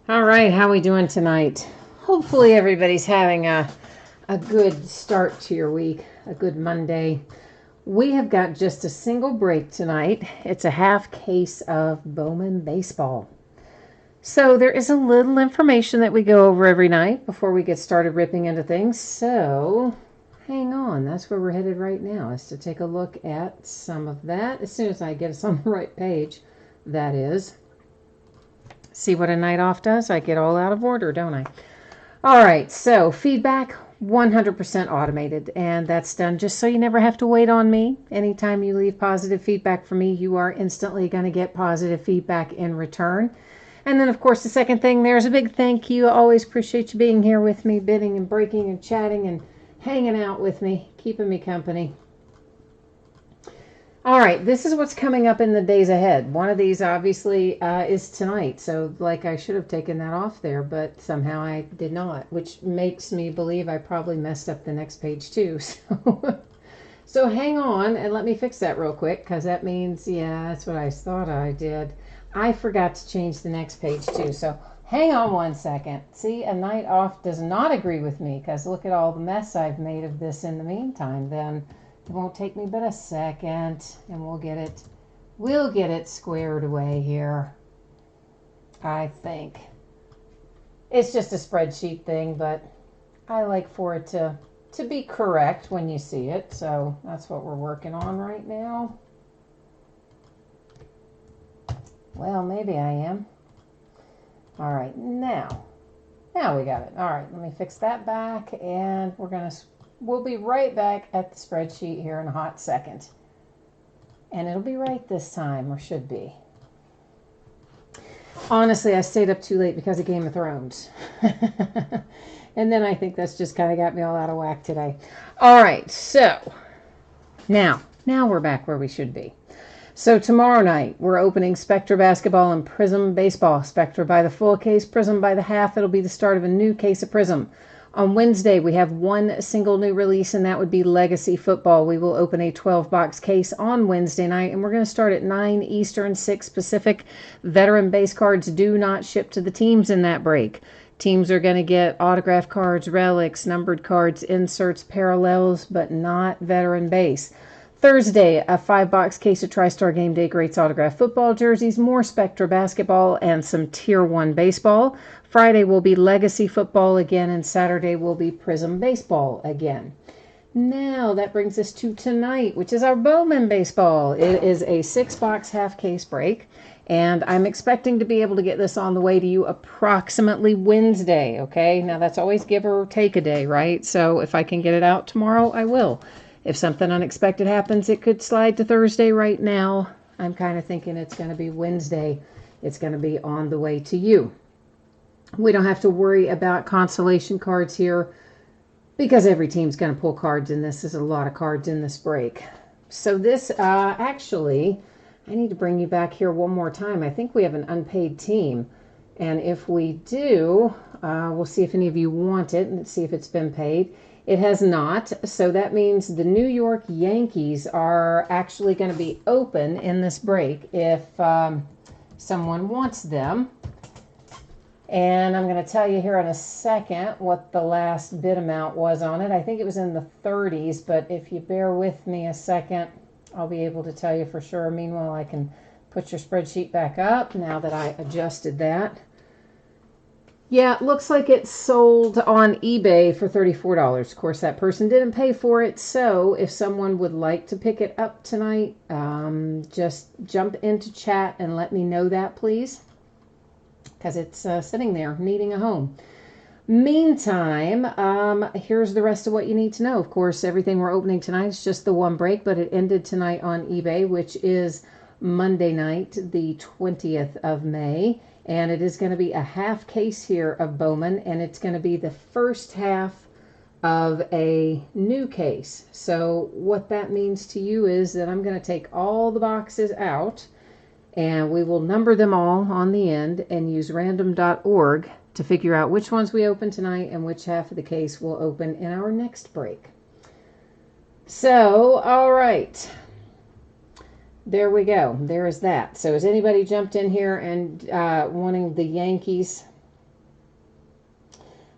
All right, how we doing tonight? Hopefully everybody's having a good start to your week, a good Monday. We have got just a single break tonight. It's a half case of Bowman baseball. So there is a little information that we go over every night before we get started ripping into things. So hang on, that's where we're headed right now, is to take a look at some of that as soon as I get us on the right page, that is. See what a night off does? I get all out of order, don't I? All right, so feedback 100% automated, and that's done just so you never have to wait on me. Anytime you leave positive feedback for me, you are instantly going to get positive feedback in return. And then, of course, the second thing, there's a big thank you. I always appreciate you being here with me, bidding and breaking and chatting and hanging out with me, keeping me company. All right, this is what's coming up in the days ahead. One of these obviously is tonight, so like I should have taken that off there, but somehow I did not, which makes me believe I probably messed up the next page too. So hang on and let me fix that real quick, because that means, yeah, that's what I thought I did. I forgot to change the next page too, so hang on one second. See, a night off does not agree with me, because look at all the mess I've made of this in the meantime. Then it won't take me but a second, and we'll get it squared away here. I think it's just a spreadsheet thing, but I like for it to be correct when you see it. So that's what we're working on right now. Well, maybe I am. All right, now we got it. All right, let me fix that back, and we'll be right back at the spreadsheet here in a hot second. And it'll be right this time, or should be. Honestly, I stayed up too late because of Game of Thrones. And then I think that's just kind of got me all out of whack today. All right, so now we're back where we should be. So tomorrow night, we're opening Spectra Basketball and Prism Baseball. Spectra by the full case, Prism by the half. It'll be the start of a new case of Prism. On Wednesday, we have one single new release, and that would be Legacy Football. We will open a 12-box case on Wednesday night, and we're going to start at 9 Eastern, 6 Pacific. Veteran base cards do not ship to the teams in that break. Teams are going to get autograph cards, relics, numbered cards, inserts, parallels, but not veteran base. Thursday, a 5-box case of TriStar Game Day Greats autograph football jerseys, more Spectra basketball, and some Tier 1 baseball. Friday will be Legacy Football again, and Saturday will be Prism Baseball again. Now, that brings us to tonight, which is our Bowman Baseball. It is a 6-box half-case break, and I'm expecting to be able to get this on the way to you approximately Wednesday, okay? Now, that's always give or take a day, right? So if I can get it out tomorrow, I will. If something unexpected happens, it could slide to Thursday. Right now, I'm kind of thinking it's going to be Wednesday. It's going to be on the way to you. We don't have to worry about consolation cards here because every team's going to pull cards in this. There's a lot of cards in this break. So this, actually, I need to bring you back here one more time. I think we have an unpaid team. And if we do, we'll see if any of you want it and see if it's been paid. It has not, so that means the New York Yankees are actually going to be open in this break if someone wants them. And I'm going to tell you here in a second what the last bid amount was on it. I think it was in the 30s, but if you bear with me a second, I'll be able to tell you for sure. Meanwhile, I can put your spreadsheet back up now that I adjusted that. Yeah, it looks like it sold on eBay for $34. Of course, that person didn't pay for it, so if someone would like to pick it up tonight, just jump into chat and let me know that, please, because it's sitting there needing a home. Meantime, here's the rest of what you need to know. Of course, everything we're opening tonight is just the one break, but it ended tonight on eBay, which is Monday night, the 20th of May. And it is going to be a half case here of Bowman, and it's going to be the first half of a new case. So what that means to you is that I'm going to take all the boxes out, and we will number them all on the end and use random.org to figure out which ones we open tonight and which half of the case we'll open in our next break. So, all right. There we go. There is that. So has anybody jumped in here and wanting the Yankees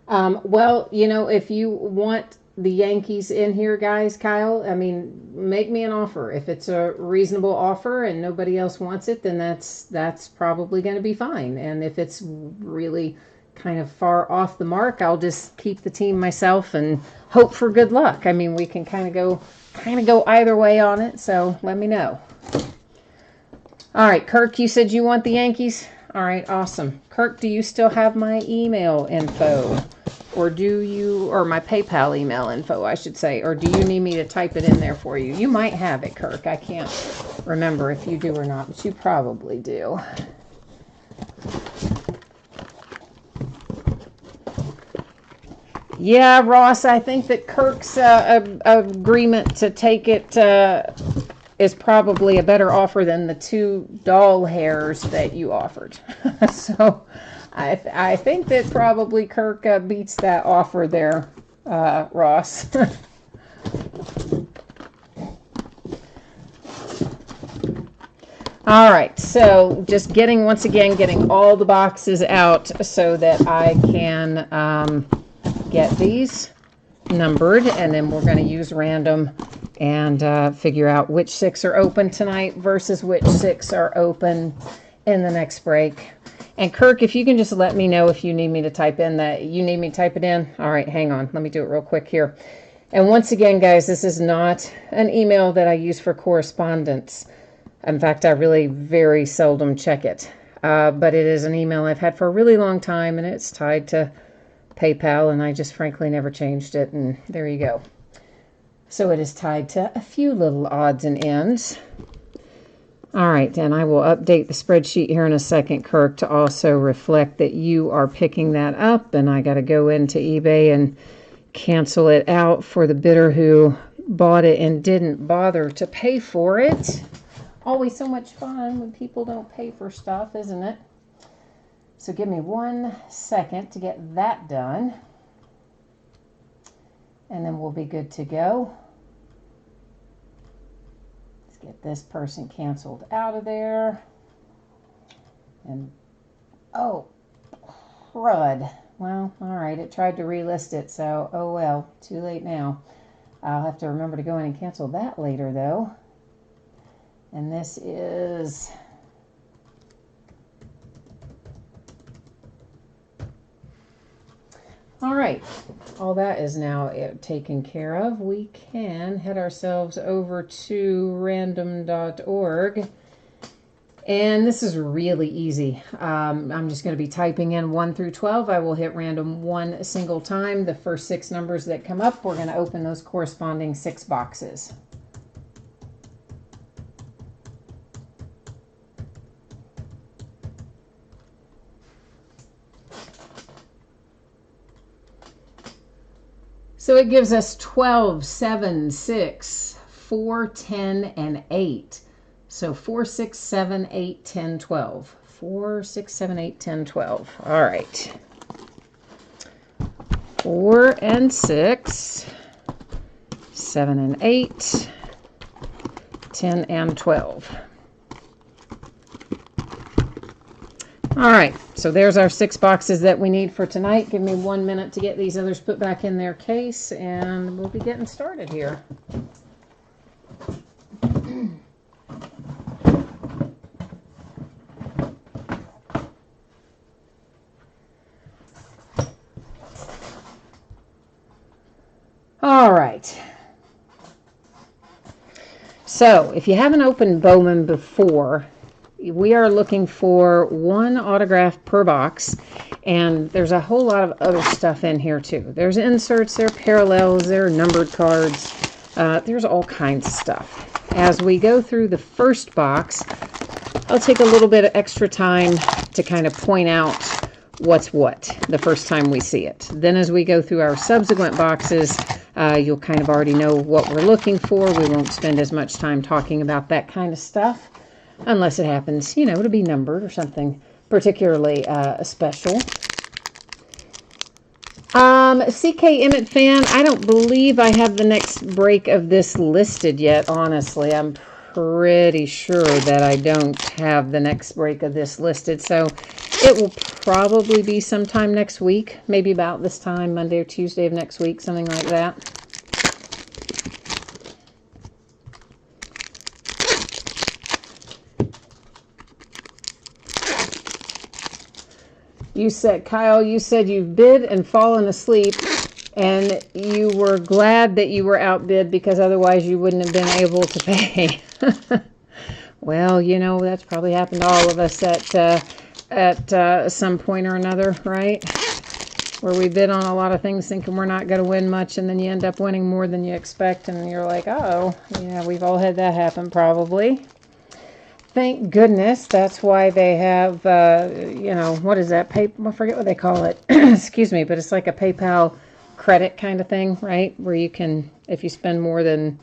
Well, you know, if you want the Yankees in here, guys, Kyle, I mean, make me an offer. If it's a reasonable offer and nobody else wants it, then that's probably going to be fine. And if it's really kind of far off the mark, I'll just keep the team myself and hope for good luck. I mean, we can kind of go either way on it. So let me know. All right, Kirk, you said you want the Yankees. All right, awesome. Kirk, do you still have my email info? Or my PayPal email info, I should say, or do you need me to type it in there for you? You might have it, Kirk. I can't remember if you do or not, but you probably do. Yeah, Ross, I think that Kirk's agreement to take it is probably a better offer than the 2 doll hairs that you offered. So I think that probably Kirk beats that offer there, Ross. All right, so just getting all the boxes out so that I can get these numbered, and then we're going to use random and figure out which 6 are open tonight versus which 6 are open in the next break. And Kirk, if you can just let me know if you need me to type in that you need me to type it in. All right, hang on. Let me do it real quick here. And once again, guys, this is not an email that I use for correspondence. In fact, I really very seldom check it. But it is an email I've had for a really long time, and it's tied to PayPal, and I just frankly never changed it. And there you go. So it is tied to a few little odds and ends. All right, and I will update the spreadsheet here in a second, Kirk, to also reflect that you are picking that up, and I got to go into eBay and cancel it out for the bidder who bought it and didn't bother to pay for it. Always so much fun when people don't pay for stuff, isn't it? So give me 1 second to get that done, and then we'll be good to go. Get this person canceled out of there. And, oh, crud. Well, all right, it tried to relist it, so, oh well, too late now. I'll have to remember to go in and cancel that later, though. And this is... All right, all that is now taken care of. We can head ourselves over to random.org. And this is really easy. I'm just going to be typing in 1 through 12. I will hit random 1 single time. The first 6 numbers that come up, we're going to open those corresponding 6 boxes. So it gives us 12, 7, 6, 4, 10, and 8. So 4, 6, 7, 8, 10, 12. 4, 6, 7, 8, 10, 12. All right. 4 and 6, 7 and 8, 10 and 12. All right, so there's our 6 boxes that we need for tonight. Give me 1 minute to get these others put back in their case, and we'll be getting started here. All right. So if you haven't opened Bowman before, we are looking for 1 autograph per box, and there's a whole lot of other stuff in here too. There's inserts, there are parallels, there are numbered cards, there's all kinds of stuff. As we go through the first box, I'll take a little bit of extra time to kind of point out what's what the first time we see it. Then as we go through our subsequent boxes, you'll kind of already know what we're looking for. We won't spend as much time talking about that kind of stuff. Unless it happens, you know, to be numbered or something particularly special. CK Emmett fan, I don't believe I have the next break of this listed yet, honestly. I'm pretty sure that I don't have the next break of this listed. So It will probably be sometime next week, maybe about this time, Monday or Tuesday of next week, something like that. You said, Kyle, you said you've bid and fallen asleep, and you were glad that you were outbid because otherwise you wouldn't have been able to pay. Well, you know, that's probably happened to all of us at some point or another, right? Where we bid on a lot of things thinking we're not going to win much, and then you end up winning more than you expect, and you're like, uh-oh. Yeah, we've all had that happen probably. Thank goodness. That's why they have, you know, what is that? I forget what they call it. Excuse me, but it's like a PayPal credit kind of thing, right? Where you can, if you spend more than,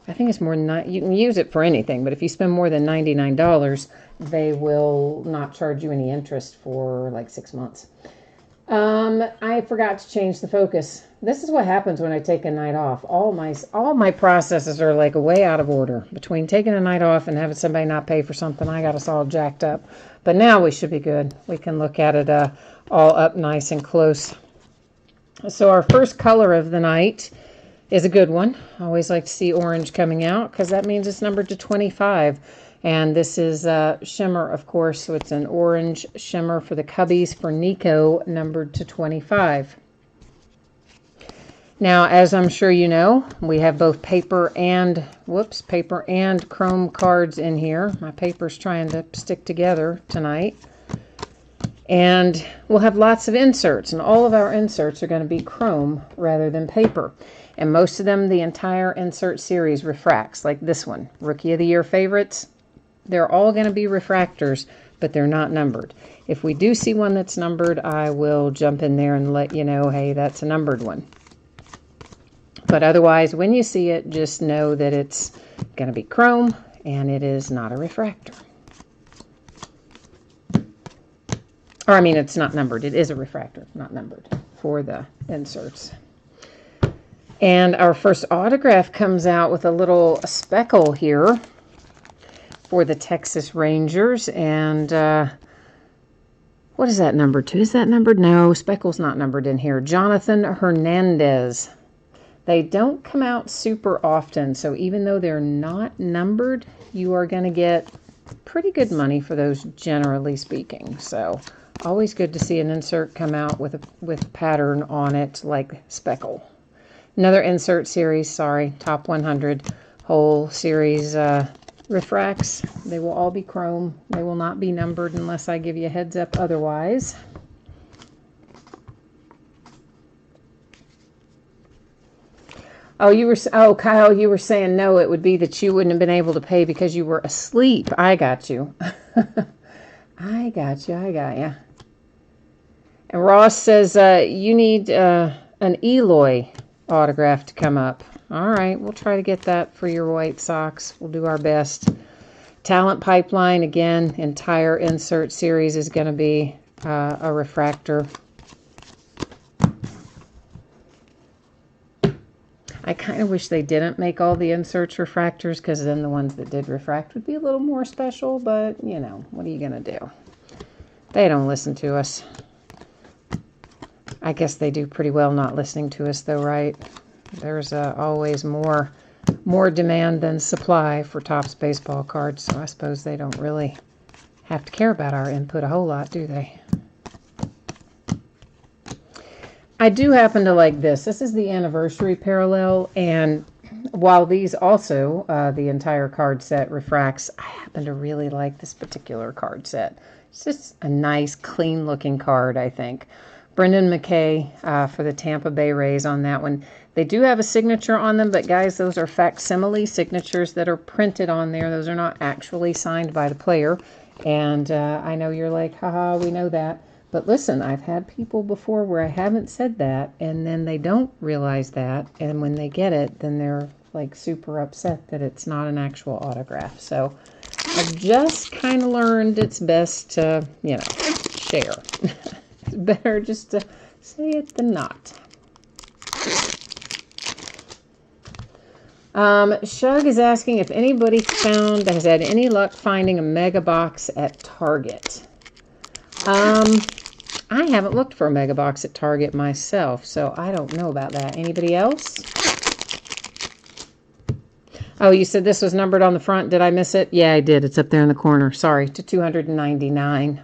I think it's more than, you can use it for anything, but if you spend more than $99, they will not charge you any interest for like 6 months. I forgot to change the focus. This is what happens when I take a night off. All my processes are like way out of order. Between taking a night off and having somebody not pay for something, I got us all jacked up. But now we should be good. We can look at it all up nice and close. So our first color of the night is a good one. I always like to see orange coming out because that means it's numbered to 25. And this is shimmer, of course, so it's an orange shimmer for the Cubbies for Nico, numbered to 25. Now, as I'm sure you know, we have both paper and chrome cards in here. My paper's trying to stick together tonight. And we'll have lots of inserts, and all of our inserts are going to be chrome rather than paper. And most of them, the entire insert series refracts, like this one, Rookie of the Year favorites. They're all going to be refractors, but they're not numbered. If we do see one that's numbered, I will jump in there and let you know, hey, that's a numbered one. But otherwise, when you see it, just know that it's going to be chrome, and it is not a refractor. Or, I mean, it's not numbered. It is a refractor, not numbered, for the inserts. And our first autograph comes out with a little speckle here for the Texas Rangers. And what is that numbered to? Is that numbered? No, speckle's not numbered in here. Jonathan Hernandez. They don't come out super often, so even though they're not numbered, you are going to get pretty good money for those, generally speaking. So always good to see an insert come out with a pattern on it like speckle. Another insert series, top 100 whole series refracts. They will all be chrome. They will not be numbered unless I give you a heads up otherwise. Oh, Kyle, you were saying no, it would be that you wouldn't have been able to pay because you were asleep. I got you. I got you. And Ross says you need an Eloy autograph to come up. All right, we'll try to get that for your White Sox. We'll do our best. Talent Pipeline, again, entire insert series is going to be a refractor. I kind of wish they didn't make all the inserts refractors, because then the ones that did refract would be a little more special, but, you know, what are you going to do? They don't listen to us. I guess they do pretty well not listening to us, though, right? There's always more demand than supply for Topps baseball cards, so I suppose they don't really have to care about our input a whole lot, do they? I do happen to like this. This is the anniversary parallel, and while these also, the entire card set refracts, I happen to really like this particular card set. It's just a nice, clean-looking card, I think. Brendan McKay for the Tampa Bay Rays on that one. They do have a signature on them, but guys, those are facsimile signatures that are printed on there. Those are not actually signed by the player. And I know you're like, haha, we know that. But listen, I've had people before where I haven't said that, and then they don't realize that. And when they get it, then they're like super upset that it's not an actual autograph. So I've just kind of learned it's best to, you know, share. It's better just to say it than not. Shug is asking if anybody has had any luck finding a mega box at Target. I haven't looked for a mega box at Target myself, so I don't know about that. Anybody else? Oh, you said this was numbered on the front. Did I miss it? Yeah, I did. It's up there in the corner. Sorry, to 299.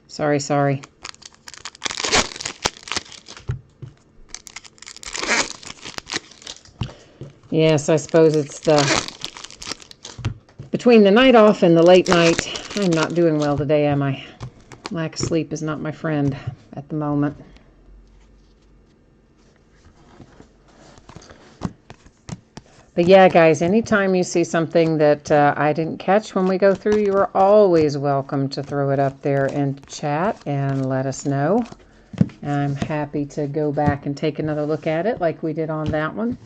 Sorry. Yes, I suppose it's between the night off and the late night. I'm not doing well today, am I? Lack of sleep is not my friend at the moment. But yeah, guys, anytime you see something that I didn't catch when we go through, you are always welcome to throw it up there in chat and let us know. I'm happy to go back and take another look at it like we did on that one.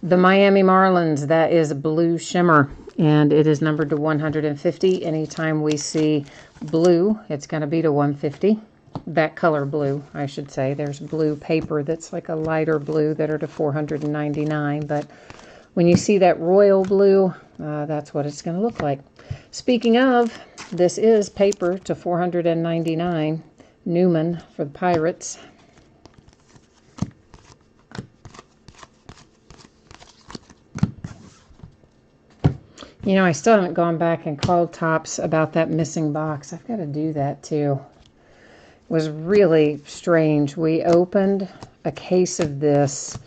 The Miami Marlins, that is blue shimmer, and it is numbered to 150. Anytime we see blue, it's going to be to 150. That color blue, I should say. There's blue paper that's like a lighter blue that are to 499, but when you see that royal blue, that's what it's going to look like. Speaking of, this is paper to 499. Newman for the Pirates. You know, I still haven't gone back and called Topps about that missing box. I've got to do that too. It was really strange. We opened a case of this,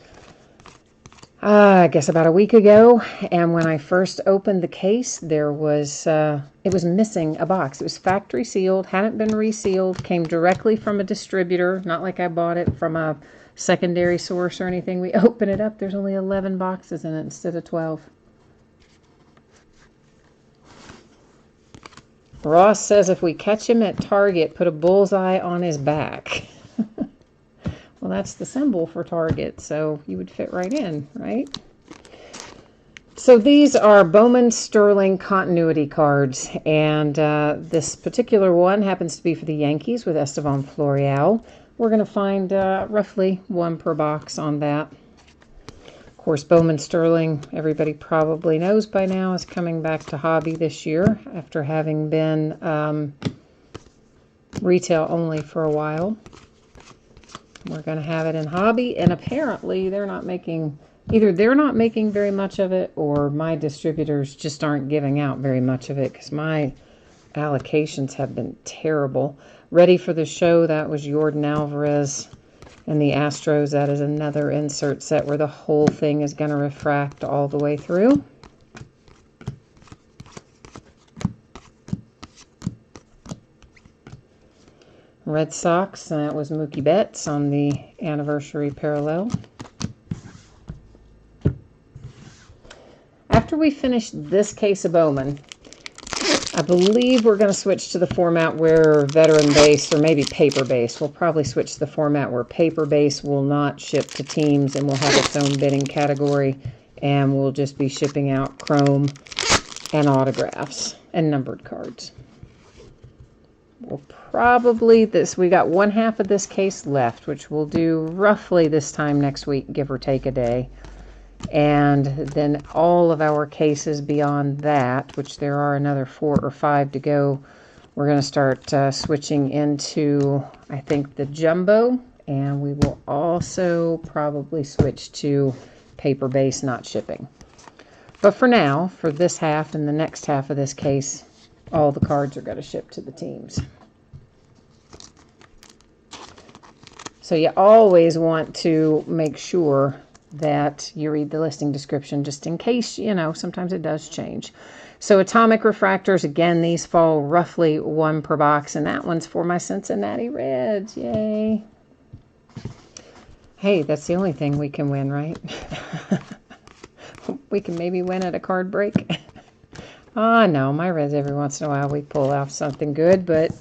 I guess about a week ago, and when I first opened the case, there was, it was missing a box. It was factory sealed, hadn't been resealed, came directly from a distributor, not like I bought it from a secondary source or anything. We open it up, there's only 11 boxes in it instead of 12. Ross says if we catch him at Target, put a bullseye on his back. Well, that's the symbol for Target, so you would fit right in, right? So these are Bowman Sterling continuity cards, and this particular one happens to be for the Yankees with Estevan Florial. We're going to find roughly one per box on that. Of course, Bowman Sterling, everybody probably knows by now, is coming back to hobby this year after having been retail only for a while. We're going to have it in hobby, and apparently they're not making, either they're not making very much of it, or my distributors just aren't giving out very much of it, because my allocations have been terrible. Ready for the show, that was Jordan Alvarez. And the Astros, that is another insert set where the whole thing is going to refract all the way through. Red Sox, and that was Mookie Betts on the anniversary parallel. After we finish this case of Bowman, I believe we're going to switch to the format where veteran base, or maybe paper base. We'll probably switch to the format where paper base will not ship to teams and will have its own bidding category, and we'll just be shipping out chrome and autographs and numbered cards. We'll probably, we got one half of this case left, which we'll do roughly this time next week, give or take a day. And then all of our cases beyond that, which there are another 4 or 5 to go, we're going to start switching into, I think, the jumbo. And we will also probably switch to paper base, not shipping. But for now, for this half and the next half of this case, all the cards are going to ship to the teams. So you always want to make sure that you read the listing description, just in case, you know, sometimes it does change. So atomic refractors, again, these fall roughly 1 per box, and that one's for my Cincinnati Reds. Yay. Hey, that's the only thing we can win, right? We can maybe win at a card break. No, my Reds, every once in a while we pull off something good, but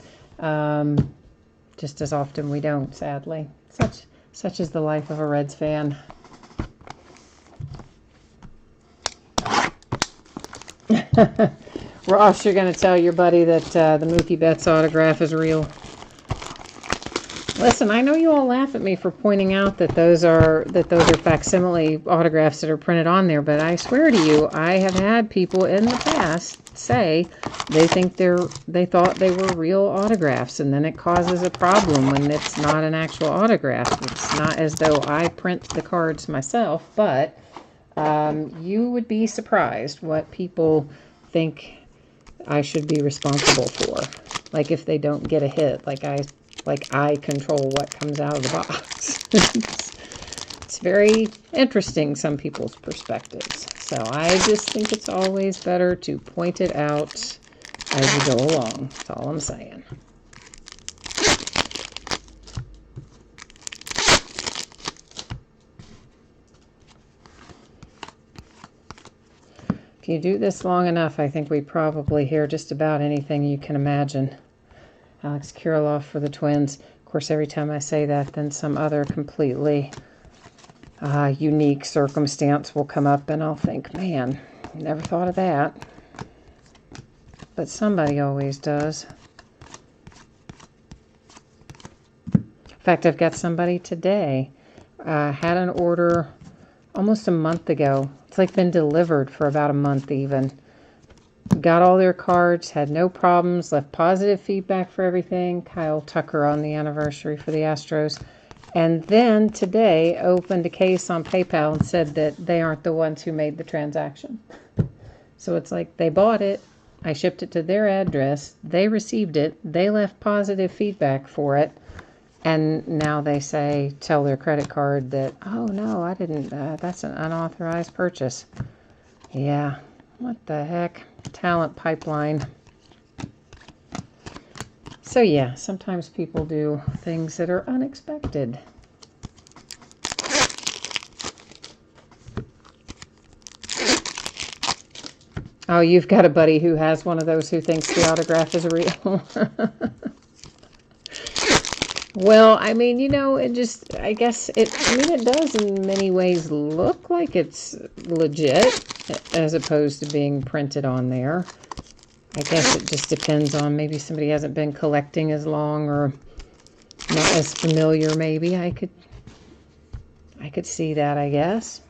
just as often we don't, sadly. Such is the life of a Reds fan. Ross, you're going to tell your buddy that the Mookie Betts autograph is real. Listen, I know you all laugh at me for pointing out that those are facsimile autographs that are printed on there, but I swear to you, I have had people in the past say they thought they were real autographs, and then it causes a problem when it's not an actual autograph. It's not as though I print the cards myself, but you would be surprised what people think I should be responsible for. Like if they don't get a hit, like I control what comes out of the box. It's very interesting, some people's perspectives. So I just think it's always better to point it out as you go along. That's all I'm saying. If you do this long enough, I think we probably hear just about anything you can imagine. Alex Kirilloff for the Twins. Of course, every time I say that, then some other completely unique circumstance will come up, and I'll think, man, never thought of that. But somebody always does. In fact, I've got somebody today. Had an order almost a month ago. It's like been delivered for about a month even. Got all their cards, had no problems, left positive feedback for everything. Kyle Tucker on the anniversary for the Astros. And then today opened a case on PayPal and said that they aren't the ones who made the transaction. So it's like they bought it. I shipped it to their address. They received it. They left positive feedback for it. And now they say, tell their credit card that, oh no, I didn't, that's an unauthorized purchase. Yeah, what the heck? Talent pipeline. So yeah, sometimes people do things that are unexpected. Oh, you've got a buddy who has one of those who thinks the autograph is real. Well, I mean, you know, it just, I guess it does in many ways look like it's legit as opposed to being printed on there. I guess it just depends on maybe somebody hasn't been collecting as long or not as familiar maybe. I could see that, I guess.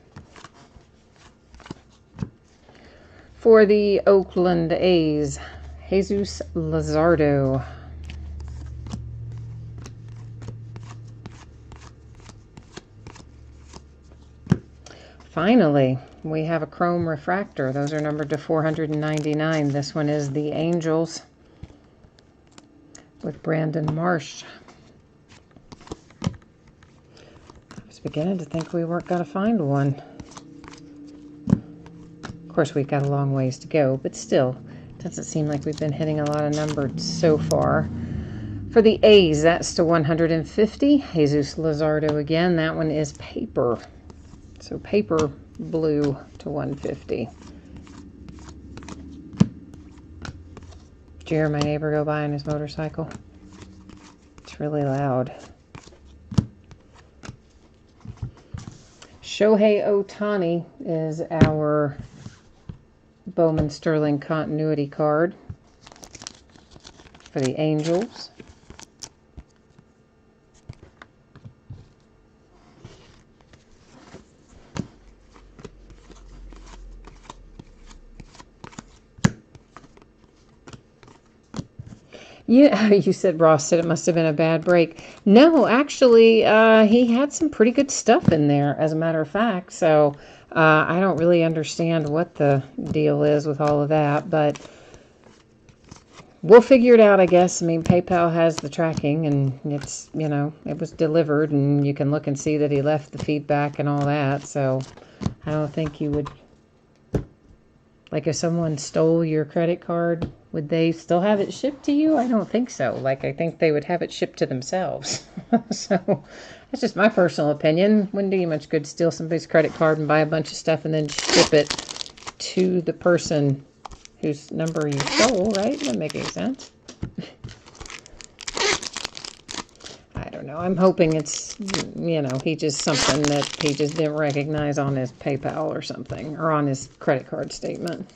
For the Oakland A's, Jesus Luzardo. Finally, we have a chrome refractor. Those are numbered to 499. This one is the Angels with Brandon Marsh. I was beginning to think we weren't going to find one. Of course, we've got a long ways to go, but still, doesn't seem like we've been hitting a lot of numbers so far. For the A's, that's to 150. Jesus Luzardo again. That one is paper. So paper blue to 150. Did you hear my neighbor go by on his motorcycle? It's really loud. Shohei Ohtani is our Bowman Sterling continuity card for the Angels. Yeah, you said Ross said it must have been a bad break. No, actually, he had some pretty good stuff in there, as a matter of fact. So I don't really understand what the deal is with all of that, but we'll figure it out, I guess. I mean, PayPal has the tracking, and it's, you know, it was delivered, and you can look and see that he left the feedback and all that. So I don't think you would, like, if someone stole your credit card, would they still have it shipped to you? I don't think so. Like, I think they would have it shipped to themselves. So that's just my personal opinion. Wouldn't do you much good to steal somebody's credit card and buy a bunch of stuff and then ship it to the person whose number you stole, right? That make any sense. I don't know. I'm hoping it's, you know, he just something that he just didn't recognize on his PayPal or something, or on his credit card statement.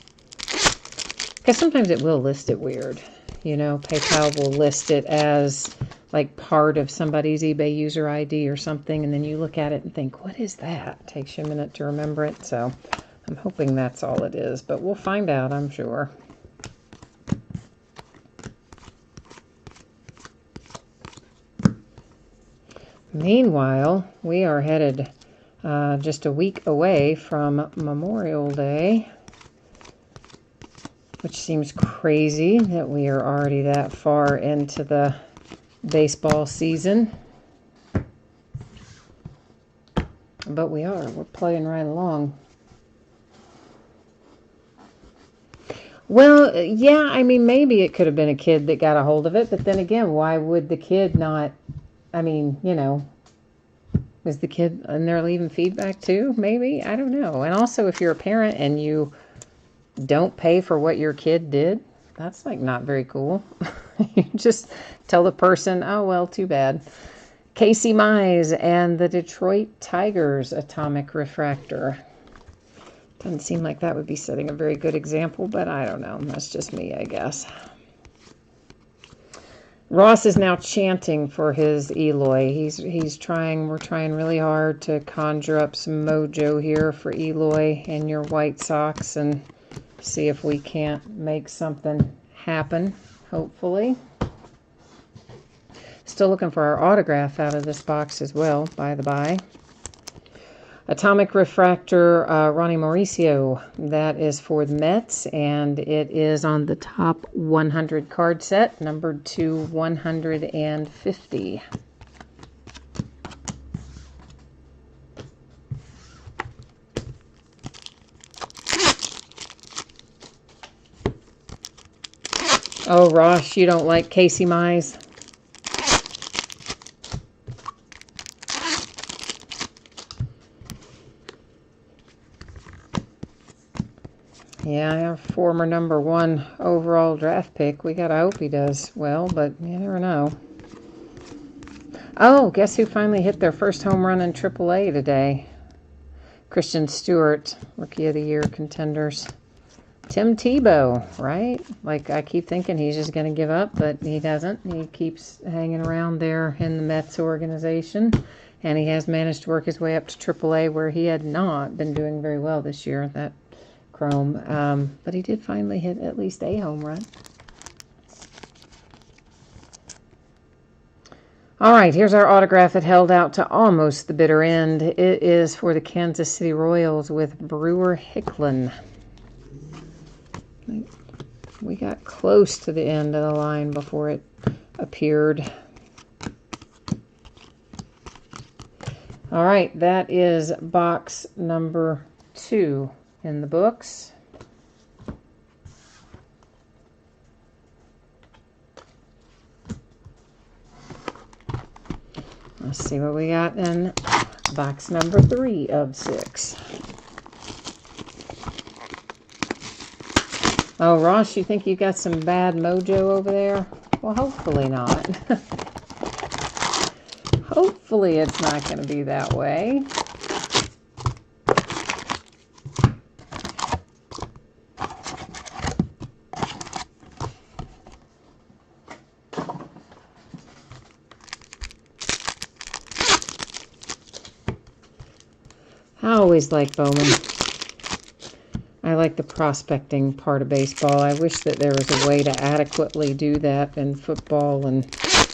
Because sometimes it will list it weird. You know, PayPal will list it as like part of somebody's eBay user ID or something, and then you look at it and think, what is that? It takes you a minute to remember it, so I'm hoping that's all it is, but we'll find out, I'm sure. Meanwhile, we are headed just a week away from Memorial Day, which seems crazy that we are already that far into the baseball season. But we are. We're playing right along. Well, yeah, I mean, maybe it could have been a kid that got a hold of it, but then again, why would the kid not, I mean, you know, was the kid in there leaving feedback too? Maybe, I don't know. And also, if you're a parent and you don't pay for what your kid did, that's like not very cool. You just tell the person, oh, well, too bad. Casey Mize and the Detroit Tigers Atomic Refractor. Doesn't seem like that would be setting a very good example, but I don't know. That's just me, I guess. Ross is now chanting for his Eloy. He's trying, we're trying really hard to conjure up some mojo here for Eloy and your White Sox and see if we can't make something happen, hopefully. Still looking for our autograph out of this box as well, by the by. Atomic Refractor, Ronnie Mauricio. That is for the Mets, and it is on the top 100 card set, numbered to 150. Oh, Ross, you don't like Casey Mize? Yeah, our former #1 overall draft pick. We gotta hope he does well, but you never know. Oh, guess who finally hit their first home run in AAA today? Christian Stewart, Rookie of the Year contenders. Tim Tebow, right? Like, I keep thinking he's just going to give up, but he doesn't. He keeps hanging around there in the Mets organization, and he has managed to work his way up to AAA, where he had not been doing very well this year, that Chrome. But he did finally hit at least a home run. All right, here's our autograph. It held out to almost the bitter end. It is for the Kansas City Royals with Brewer Hicklin. We got close to the end of the line before it appeared. All right, that is box number 2 in the books. Let's see what we got in box number 3 of 6. Oh, Ross, you think you got some bad mojo over there? Well, hopefully not. Hopefully it's not going to be that way. I always like bowman. I like the prospecting part of baseball. I wish that there was a way to adequately do that in football and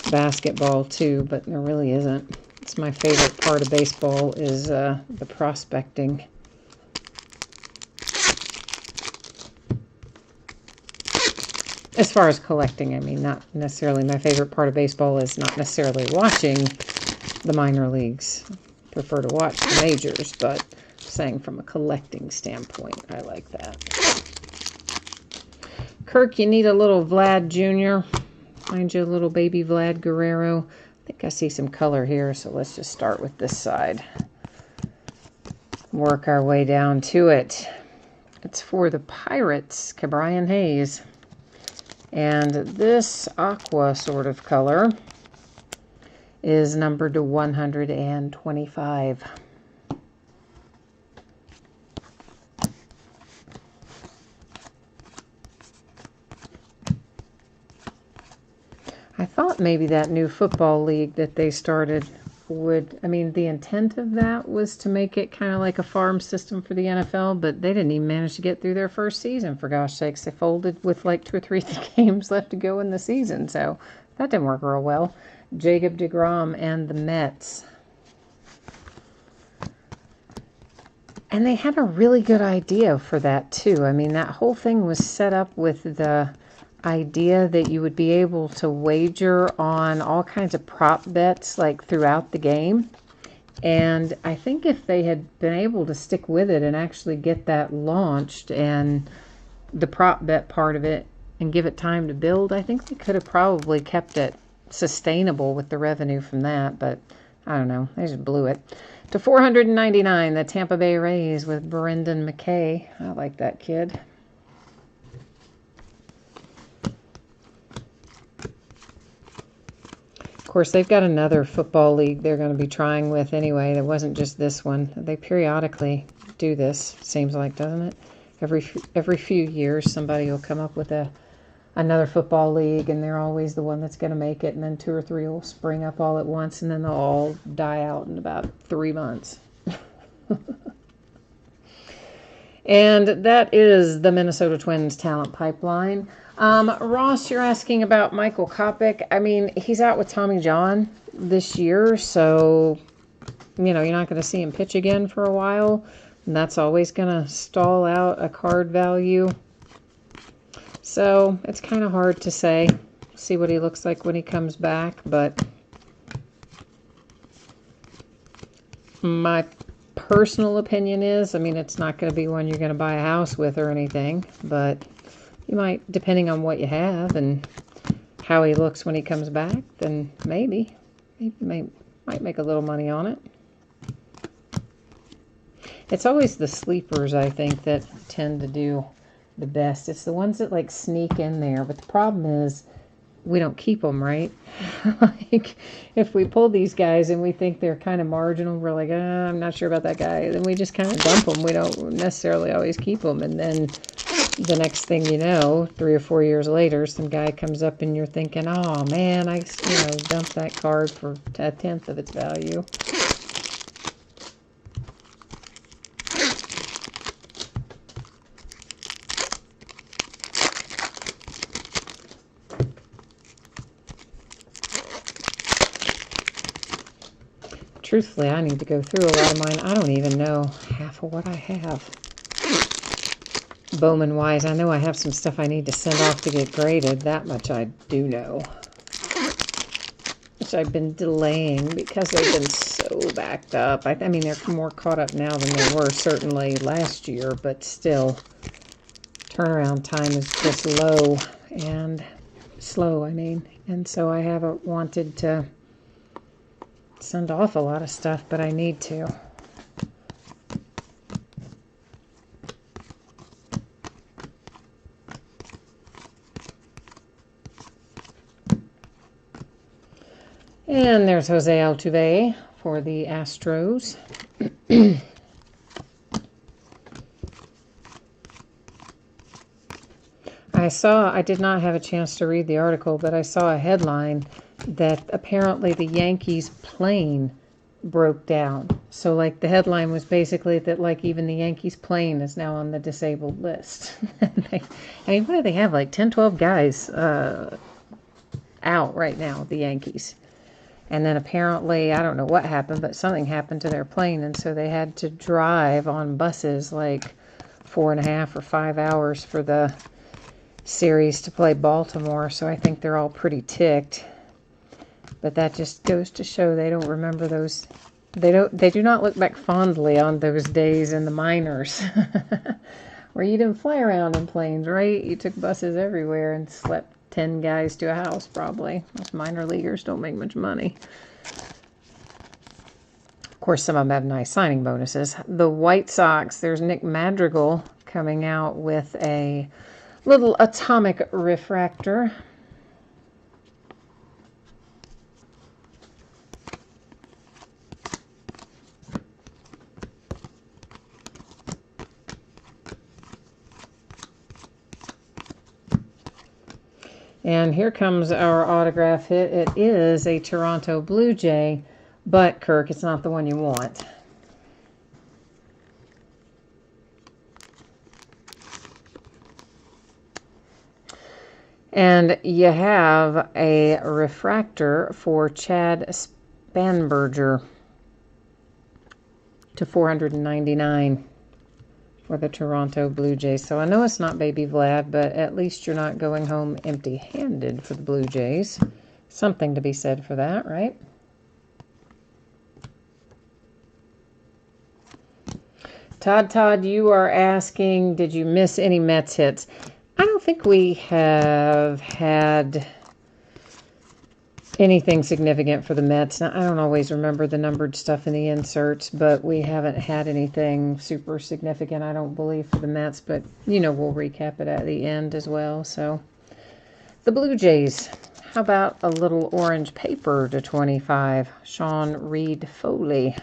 basketball too, but there really isn't. It's my favorite part of baseball is the prospecting. As far as collecting, I mean, not necessarily. My favorite part of baseball is not necessarily watching the minor leagues. I prefer to watch the majors, but saying from a collecting standpoint, I like that. Kirk, you need a little Vlad Jr. Find you a little baby Vlad Guerrero. I think I see some color here, so let's just start with this side. Work our way down to it. It's for the Pirates, Cabrian Hayes. And this aqua sort of color is numbered to 125. I thought maybe that new football league that they started would, I mean, the intent of that was to make it kind of like a farm system for the NFL, but they didn't even manage to get through their first season, for gosh sakes. They folded with like 2 or 3 games left to go in the season, so that didn't work real well. Jacob deGrom and the Mets. And they had a really good idea for that, too. I mean, that whole thing was set up with the idea that you would be able to wager on all kinds of prop bets, like, throughout the game. And I think if they had been able to stick with it and actually get that launched and the prop bet part of it and give it time to build, I think they could have probably kept it sustainable with the revenue from that. But I don't know. They just blew it. To 499, the Tampa Bay Rays with Brendan McKay. I like that kid. Of course, they've got another football league they're going to be trying with anyway. It wasn't just this one. They periodically do this, seems like, doesn't it? Every few years, somebody will come up with another football league, and they're always the one that's going to make it, and then 2 or 3 will spring up all at once, and then they'll all die out in about 3 months. And that is the Minnesota Twins talent pipeline. Ross, you're asking about Michael Kopech. I mean, he's out with Tommy John this year, so, you know, you're not going to see him pitch again for a while, and that's always going to stall out a card value. So it's kind of hard to say, see what he looks like when he comes back, but my personal opinion is, I mean, it's not going to be one you're going to buy a house with or anything, but you might, depending on what you have and how he looks when he comes back, then maybe might make a little money on it. It's always the sleepers, I think, that tend to do the best. It's the ones that like sneak in there, but the problem is we don't keep them, right? Like if we pull these guys and we think they're kind of marginal, we're like, I'm not sure about that guy, then we just kind of dump them. We don't necessarily always keep them, and then the next thing you know, 3 or 4 years later, some guy comes up and you're thinking, oh man, I dumped that card for 1/10 of its value. Truthfully, I need to go through a lot of mine. I don't even know half of what I have. Bowman-wise, I know I have some stuff I need to send off to get graded. That much I do know. Which I've been delaying because they've been so backed up. I mean, they're more caught up now than they were certainly last year, but still, turnaround time is just low and slow, I mean. And so I haven't wanted to send off a lot of stuff, but I need to. And there's Jose Altuve for the Astros. I did not have a chance to read the article, but I saw a headline that apparently the Yankees plane broke down. So like the headline was basically that like even the Yankees plane is now on the disabled list. I mean, what do they have? Like 10, 12 guys out right now, the Yankees. And then apparently, I don't know what happened, but something happened to their plane. And so they had to drive on buses like 4.5 or 5 hours for the series to play Baltimore. So I think they're all pretty ticked. But that just goes to show they don't remember those. They do not look back fondly on those days in the minors where you didn't fly around in planes, right? You took buses everywhere and slept 10 guys to a house, probably. Most minor leaguers don't make much money. Of course, some of them have nice signing bonuses. The White Sox, there's Nick Madrigal coming out with a little atomic refractor. And here comes our autograph hit. It is a Toronto Blue Jay, but Kirk, it's not the one you want. And you have a refractor for Chad Spanberger to 499 for the Toronto Blue Jays. So I know it's not Baby Vlad, but at least you're not going home empty-handed for the Blue Jays. Something to be said for that, right? Todd, you are asking, did you miss any Mets hits? I don't think we have had anything significant for the Mets. Now, I don't always remember the numbered stuff in the inserts, but we haven't had anything super significant, I don't believe, for the Mets. But, you know, we'll recap it at the end as well. So, the Blue Jays. How about a little orange paper to 25? Sean Reed Foley.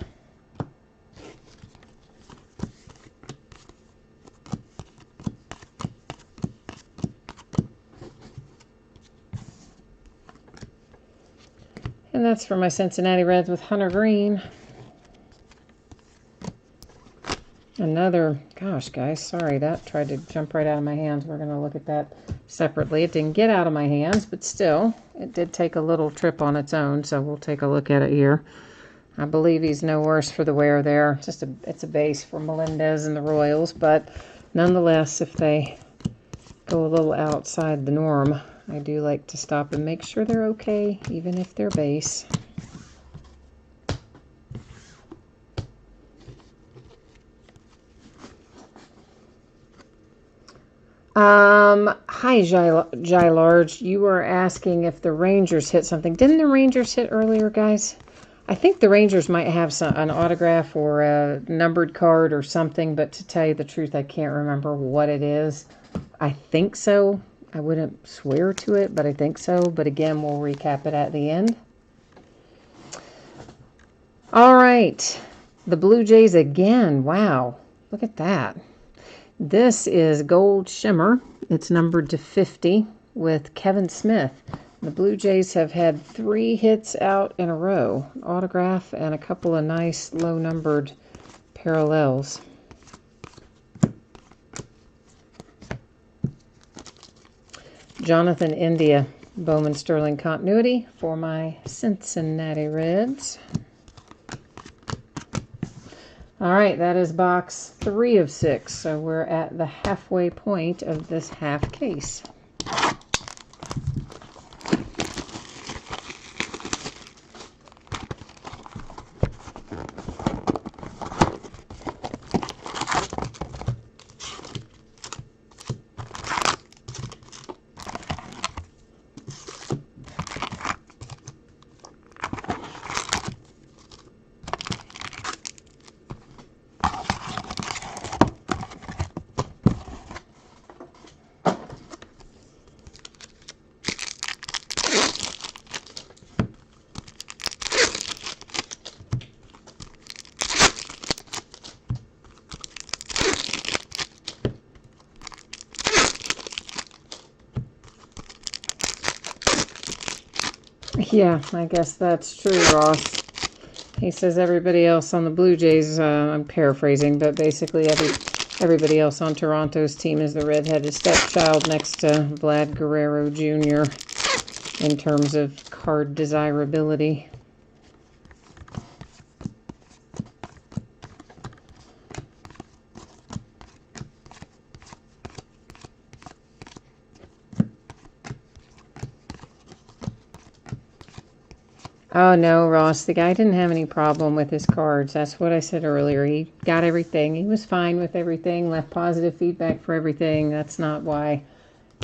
And that's for my Cincinnati Reds with Hunter Green. Another, gosh, guys, sorry, that tried to jump right out of my hands. We're going to look at that separately. It didn't get out of my hands, but still, it did take a little trip on its own, so we'll take a look at it here. I believe he's no worse for the wear there. It's a base for Melendez and the Royals, but nonetheless, if they go a little outside the norm, I do like to stop and make sure they're okay, even if they're base. Hi, Jai Large. You were asking if the Rangers hit something. Didn't the Rangers hit earlier, guys? I think the Rangers might have an autograph or a numbered card or something, but to tell you the truth, I can't remember what it is. I think so. I wouldn't swear to it, but I think so. But again, we'll recap it at the end. All right. The Blue Jays again. Wow. Look at that. This is Gold Shimmer. It's numbered to 50 with Kevin Smith. The Blue Jays have had 3 hits out in a row. Autograph and a couple of nice low-numbered parallels. Jonathan India, Bowman Sterling continuity for my Cincinnati Reds. All right, that is box 3 of 6, so we're at the halfway point of this half case. Yeah, I guess that's true, Ross. He says everybody else on the Blue Jays, I'm paraphrasing, but basically everybody else on Toronto's team is the redheaded stepchild next to Vlad Guerrero Jr. in terms of card desirability. Oh, no, Ross, the guy didn't have any problem with his cards. That's what I said earlier. He got everything. He was fine with everything, left positive feedback for everything. That's not why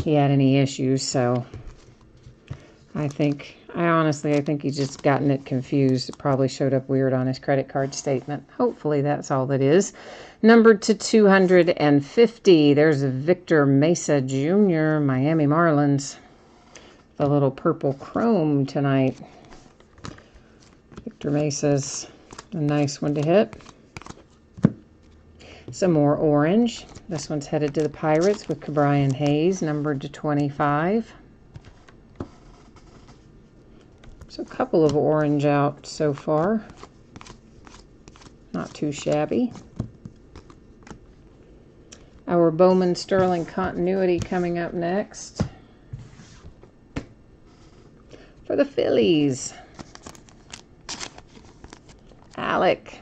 he had any issues. So I honestly think he's just gotten it confused. It probably showed up weird on his credit card statement. Hopefully that's all it is. Numbered to 250. There's Victor Mesa Jr., Miami Marlins. The little purple chrome tonight. Victor Mesa's a nice one to hit. Some more orange. This one's headed to the Pirates with Cabrian Hayes, numbered to 25. So a couple of orange out so far. Not too shabby. Our Bowman Sterling Continuity coming up next. For the Phillies, Alec.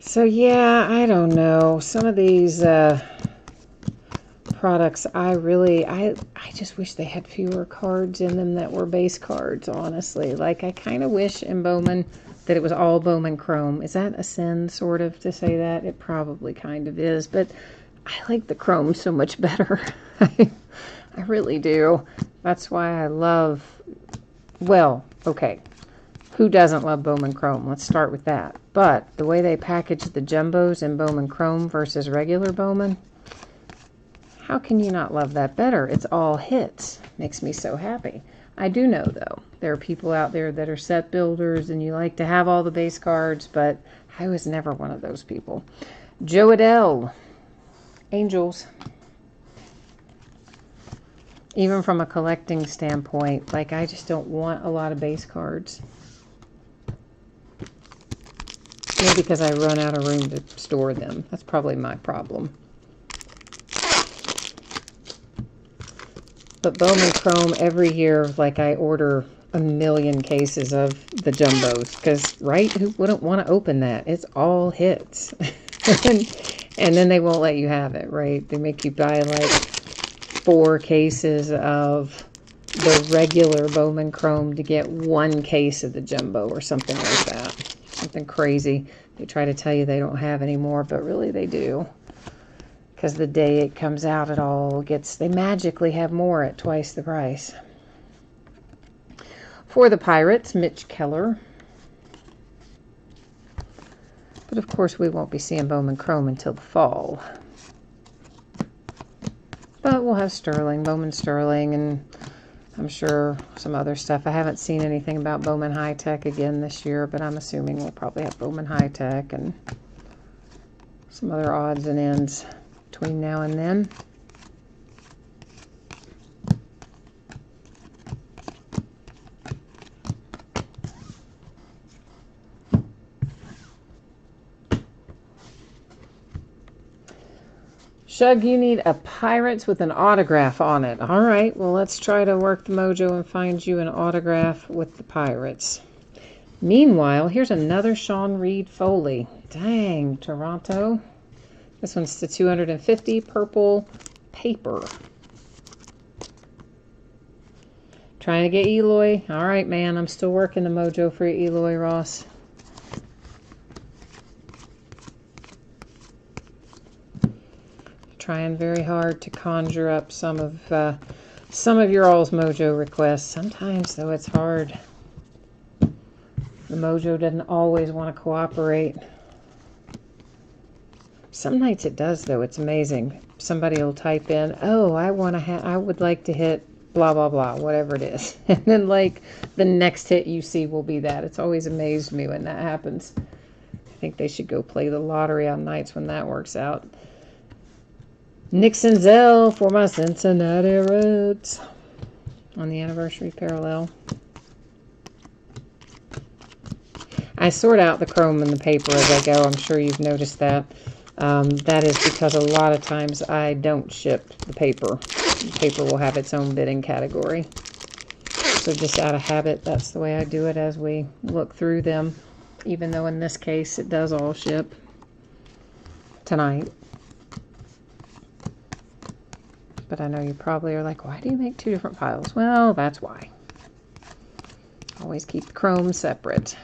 So yeah, I don't know. Some of these products, I just wish they had fewer cards in them that were base cards, honestly. Like, I kind of wish in Bowman that it was all Bowman Chrome. Is that a sin, sort of, to say that? It probably kind of is, but I like the Chrome so much better. I really do. That's why I love, well, okay, who doesn't love Bowman Chrome? Let's start with that. But the way they package the jumbos in Bowman Chrome versus regular Bowman, how can you not love that better? It's all hits. Makes me so happy. I do know, though, there are people out there that are set builders and you like to have all the base cards, but I was never one of those people. Joe Adele, Angels. Even from a collecting standpoint, like, I just don't want a lot of base cards. Maybe because I run out of room to store them. That's probably my problem. But Bowman Chrome, every year, like, I order a million cases of the jumbos. Because, right, who wouldn't want to open that? It's all hits. and then they won't let you have it, right? They make you buy, like, 4 cases of the regular Bowman Chrome to get 1 case of the jumbo or something like that. Something crazy. They try to tell you they don't have any more, but really they do. Because the day it comes out, it all gets, they magically have more at twice the price. For the Pirates, Mitch Keller. But of course, we won't be seeing Bowman Chrome until the fall. But we'll have Sterling, Bowman Sterling, and I'm sure some other stuff. I haven't seen anything about Bowman High Tech again this year, but I'm assuming we'll probably have Bowman High Tech and some other odds and ends between now and then. Shug, you need a Pirates with an autograph on it. All right, well, let's try to work the mojo and find you an autograph with the Pirates. Meanwhile, here's another Sean Reed Foley. Dang, Toronto. This one's the 250 purple paper. Trying to get Eloy. All right, man, I'm still working the mojo for you, Eloy Ross. Trying very hard to conjure up some of your all's mojo requests. Sometimes, though, it's hard. The mojo doesn't always want to cooperate. Some nights it does, though. It's amazing. Somebody will type in, "Oh, I would like to hit blah blah blah," whatever it is, and then like the next hit you see will be that. It's always amazed me when that happens. I think they should go play the lottery on nights when that works out. Nick Senzel for my Cincinnati Reds on the anniversary parallel. I sort out the chrome and the paper as I go. I'm sure you've noticed that. That is because a lot of times I don't ship the paper. The paper will have its own bidding category. So just out of habit, that's the way I do it as we look through them. Even though in this case it does all ship tonight. But I know you probably are like, why do you make 2 different piles? Well, that's why. Always keep the chrome separate.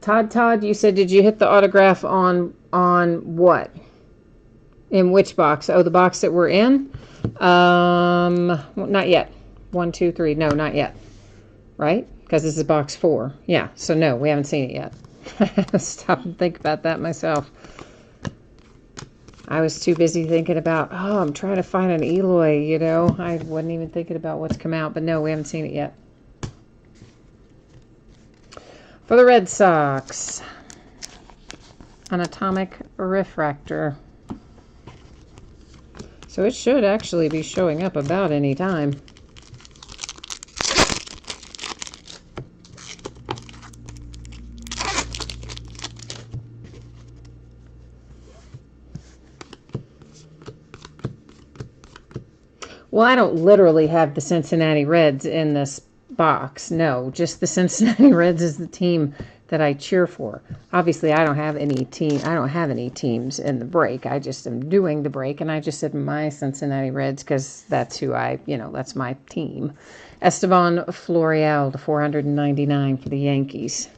Todd, you said, did you hit the autograph on what? In which box? Oh, the box that we're in? Not yet. 1, 2, 3. No, not yet. Right? Because this is box 4. Yeah, so no, we haven't seen it yet. Stop and think about that myself. I was too busy thinking about, oh, I'm trying to find an Eloy, you know. I wasn't even thinking about what's come out, but no, we haven't seen it yet. For the Red Sox, an atomic refractor. So it should actually be showing up about any time. Well, I don't literally have the Cincinnati Reds in this box. No, just the Cincinnati Reds is the team that I cheer for. Obviously, I don't have any teams in the break. I just am doing the break, and I just said my Cincinnati Reds because that's who that's my team. Esteban Florial to 499 for the Yankees.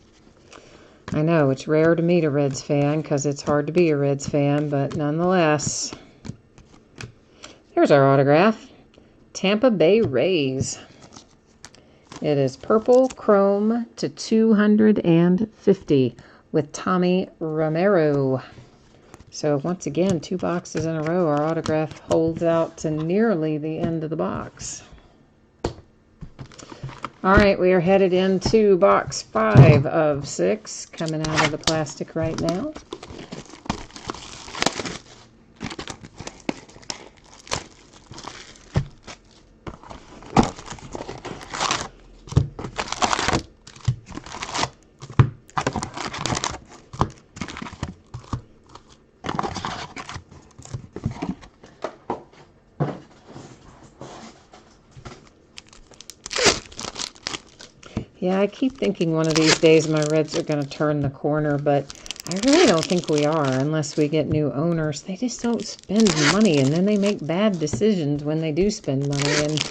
I know it's rare to meet a Reds fan because it's hard to be a Reds fan, but nonetheless. Here's our autograph. Tampa Bay Rays. It is purple chrome to 250 with Tommy Romero. So once again, 2 boxes in a row. Our autograph holds out to nearly the end of the box. All right, we are headed into box 5 of 6, coming out of the plastic right now. Yeah, I keep thinking one of these days my Reds are going to turn the corner, but I really don't think we are unless we get new owners. They just don't spend money, and then they make bad decisions when they do spend money, and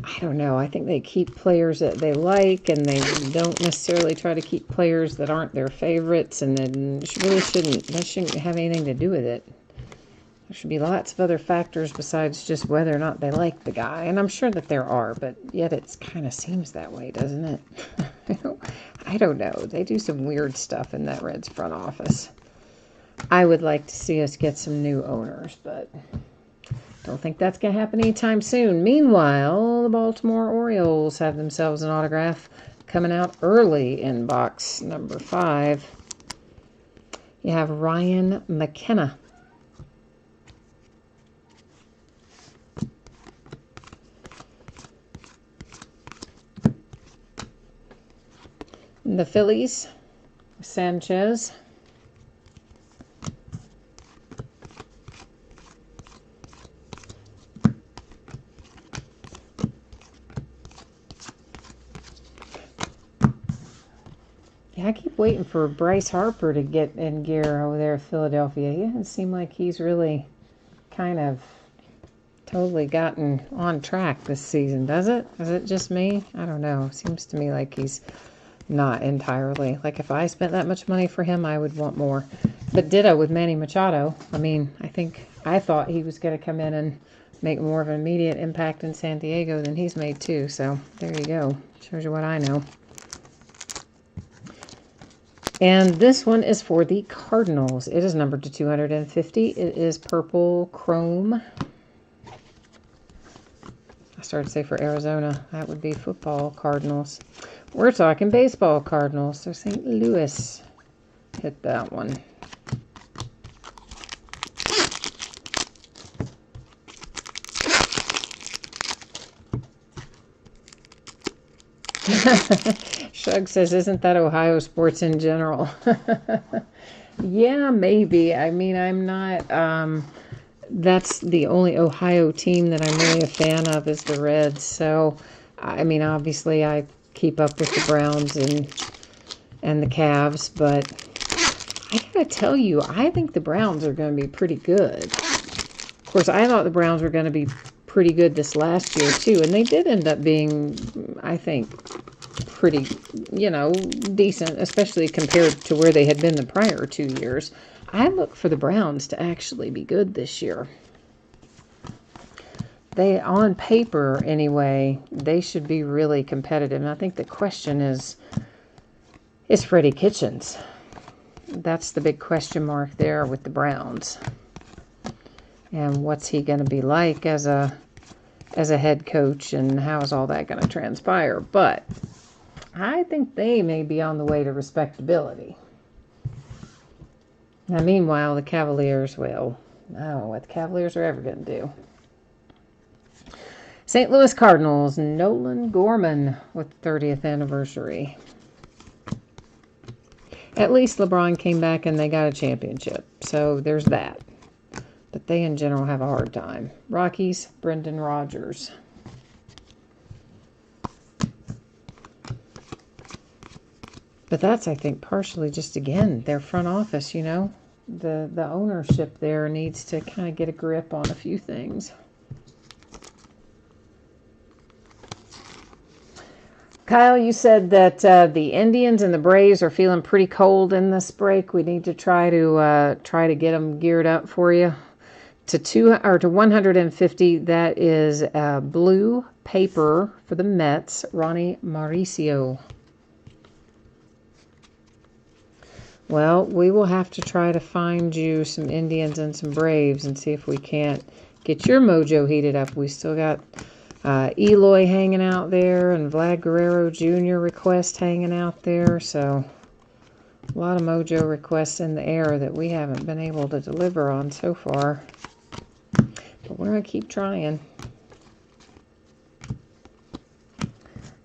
I don't know. I think they keep players that they like, and they don't necessarily try to keep players that aren't their favorites, and then that shouldn't have anything to do with it. There should be lots of other factors besides just whether or not they like the guy. And I'm sure that there are, but yet it kind of seems that way, doesn't it? I don't know. They do some weird stuff in that Reds front office. I would like to see us get some new owners, but don't think that's going to happen anytime soon. Meanwhile, the Baltimore Orioles have themselves an autograph coming out early in box number 5. You have Ryan McKenna. The Phillies, Sanchez. Yeah, I keep waiting for Bryce Harper to get in gear over there at Philadelphia. He doesn't seem like he's really kind of totally gotten on track this season, does it? Is it just me? I don't know. Seems to me like he's not entirely. Like if I spent that much money for him, I would want more. But ditto with Manny Machado. I mean, I thought he was going to come in and make more of an immediate impact in San Diego than he's made too. So there you go. Shows you what I know. And this one is for the Cardinals. It is numbered to 250. It is purple chrome. I started to say for Arizona. That would be football Cardinals. We're talking baseball Cardinals. So St. Louis hit that one. Shug says, isn't that Ohio sports in general? Yeah, maybe. I mean, I'm not... that's the only Ohio team that I'm really a fan of is the Reds. So, I mean, obviously I keep up with the Browns and the Cavs, but I gotta tell you, I think the Browns are going to be pretty good. Of course, I thought the Browns were going to be pretty good this last year too, and they did end up being, I think, pretty, decent, especially compared to where they had been the prior 2 years. I look for the Browns to actually be good this year. They, on paper anyway, they should be really competitive. And I think the question is Freddie Kitchens. That's the big question mark there with the Browns. And what's he going to be like as a head coach, and how is all that going to transpire? But I think they may be on the way to respectability. Now, meanwhile, the Cavaliers will. I don't know what the Cavaliers are ever going to do. St. Louis Cardinals, Nolan Gorman with the 30th anniversary. At least LeBron came back and they got a championship. So there's that. But they in general have a hard time. Rockies, Brendan Rodgers. But that's, I think, partially just, again, their front office, you know. The ownership there needs to kind of get a grip on a few things. Kyle, you said that the Indians and the Braves are feeling pretty cold in this break. We need to try to get them geared up for you. To 150, that is blue paper for the Mets, Ronnie Mauricio. Well, we will have to try to find you some Indians and some Braves and see if we can't get your mojo heated up. We still got Eloy hanging out there and Vlad Guerrero Jr. request hanging out there. So a lot of mojo requests in the air that we haven't been able to deliver on so far. But we're going to keep trying.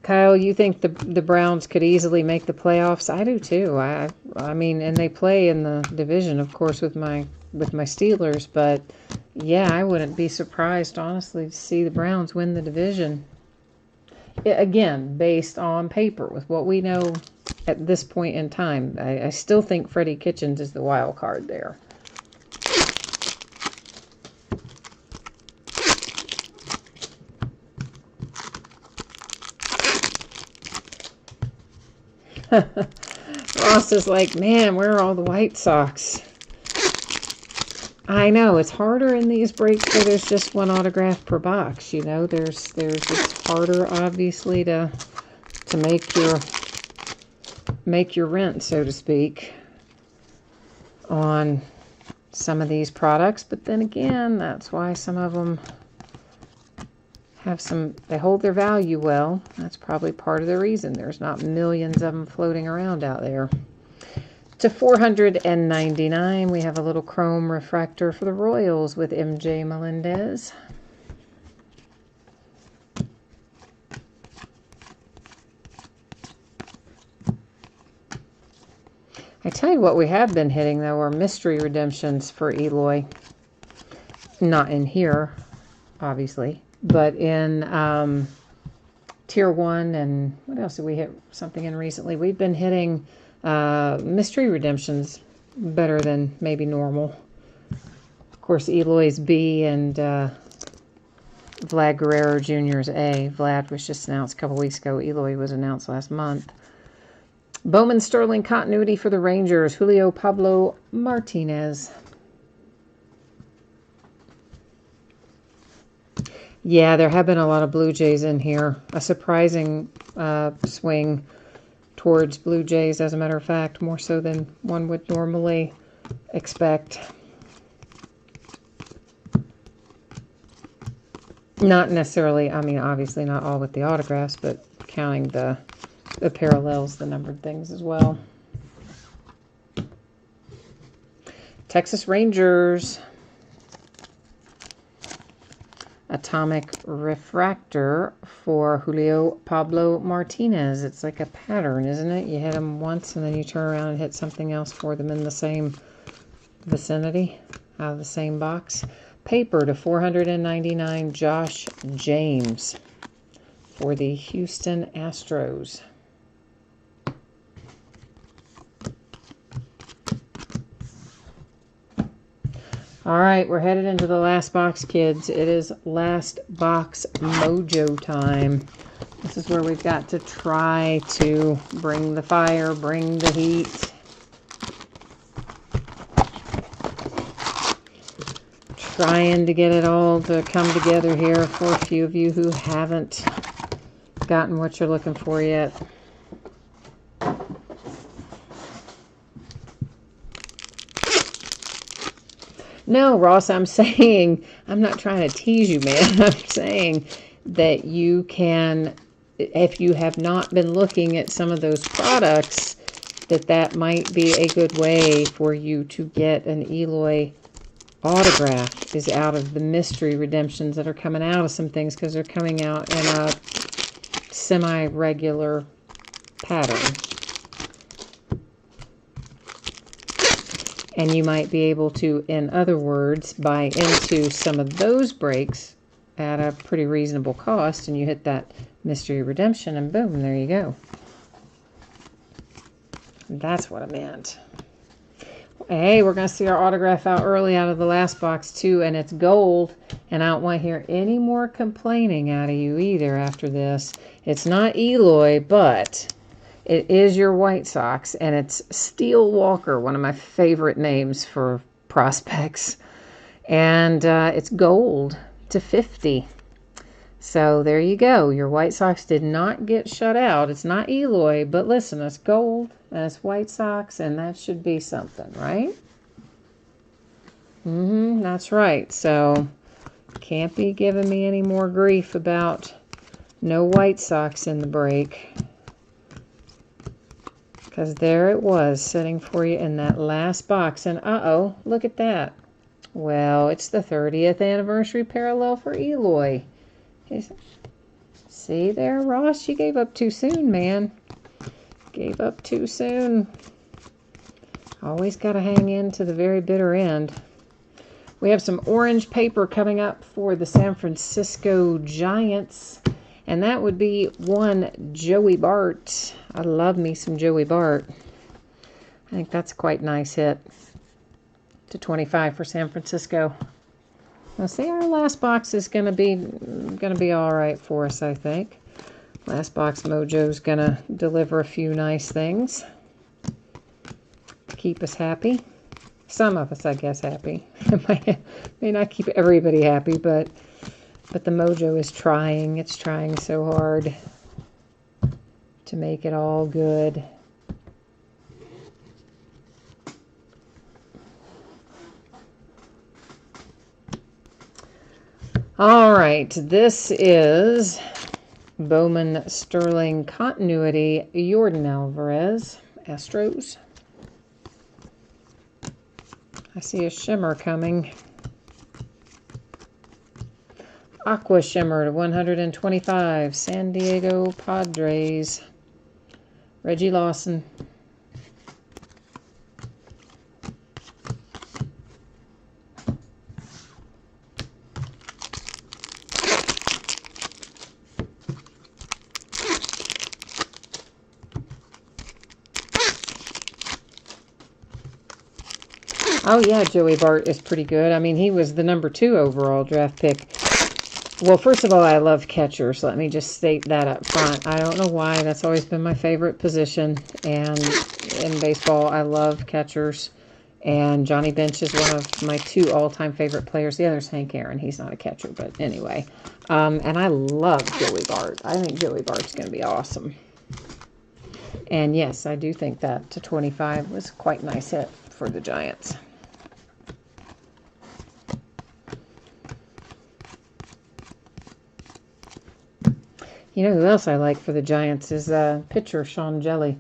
Kyle, you think the Browns could easily make the playoffs? I do too. I mean, and they play in the division, of course, with my Steelers. But yeah, I wouldn't be surprised, honestly, to see the Browns win the division. Again, based on paper, with what we know at this point in time. I still think Freddie Kitchens is the wild card there. Ross is like, man, where are all the White Sox? I know, it's harder in these breaks where there's just one autograph per box. You know, it's harder, obviously, to make your rent, so to speak, on some of these products. But then again, that's why some of them they hold their value well. That's probably part of the reason there's not millions of them floating around out there. To 499, we have a little chrome refractor for the Royals with MJ Melendez. I tell you what we have been hitting, though, are mystery redemptions for Eloy. Not in here, obviously, but in Tier 1, and what else did we hit something in recently? We've been hitting mystery redemptions better than maybe normal. Of course, Eloy's B and Vlad Guerrero Jr.'s A. Vlad was just announced a couple weeks ago. Eloy was announced last month. Bowman Sterling continuity for the Rangers, Julio Pablo Martinez. Yeah, there have been a lot of Blue Jays in here. A surprising swing towards Blue Jays, as a matter of fact, more so than one would normally expect. Not necessarily, I mean, obviously not all with the autographs, but counting the parallels, the numbered things as well. Texas Rangers. Atomic refractor for Julio Pablo Martinez. It's like a pattern, isn't it? You hit them once and then you turn around and hit something else for them in the same vicinity, out of the same box. Paper to 499, Josh James for the Houston Astros. All right, we're headed into the last box, kids. It is last box mojo time. This is where we've got to try to bring the fire, bring the heat. Trying to get it all to come together here for a few of you who haven't gotten what you're looking for yet. No, Ross, I'm saying, I'm not trying to tease you, man. I'm saying that you can, if you have not been looking at some of those products, that might be a good way for you to get an Eloy autograph, is out of the mystery redemptions that are coming out of some things, because they're coming out in a semi-regular pattern. And you might be able to, in other words, buy into some of those breaks at a pretty reasonable cost, and you hit that mystery redemption, and boom, there you go. That's what I meant. Hey, we're going to see our autograph out early out of the last box, too, and it's gold, and I don't want to hear any more complaining out of you either after this. It's not Eloy, but it is your White Sox, and it's Steele Walker, one of my favorite names for prospects, and it's gold /50. So there you go. Your White Sox did not get shut out. It's not Eloy, but listen, it's gold, and it's White Sox, and that should be something, right? That's right. So can't be giving me any more grief about no White Sox in the break, because there it was sitting for you in that last box. And uh-oh, look at that. Well, it's the 30th anniversary parallel for Eloy. See there, Ross? You gave up too soon, man. Gave up too soon. Always got to hang in to the very bitter end. We have some orange paper coming up for the San Francisco Giants, and that would be one Joey Bart. I love me some Joey Bart. I think that's a quite nice hit. /25 for San Francisco. Now, see, our last box is gonna be all right for us, I think. Last box mojo's gonna deliver a few nice things to keep us happy. Some of us, I guess, happy. It may not keep everybody happy, but the mojo is trying. It's trying so hard to make it all good. All right, this is Bowman Sterling Continuity, Jordan Alvarez, Astros. I see a shimmer coming. Aqua Shimmer /125, San Diego Padres, Reggie Lawson. Oh, yeah, Joey Bart is pretty good. I mean, he was the #2 overall draft pick. Well, first of all, I love catchers. Let me just state that up front. I don't know why. That's always been my favorite position. And in baseball, I love catchers. And Johnny Bench is one of my 2 all-time favorite players. The other is Hank Aaron. He's not a catcher, but anyway. And I love Joey Bart. I think Joey Bart's going to be awesome. And yes, I do think that /25 was quite a nice hit for the Giants. You know who else I like for the Giants is pitcher Sean Jelly.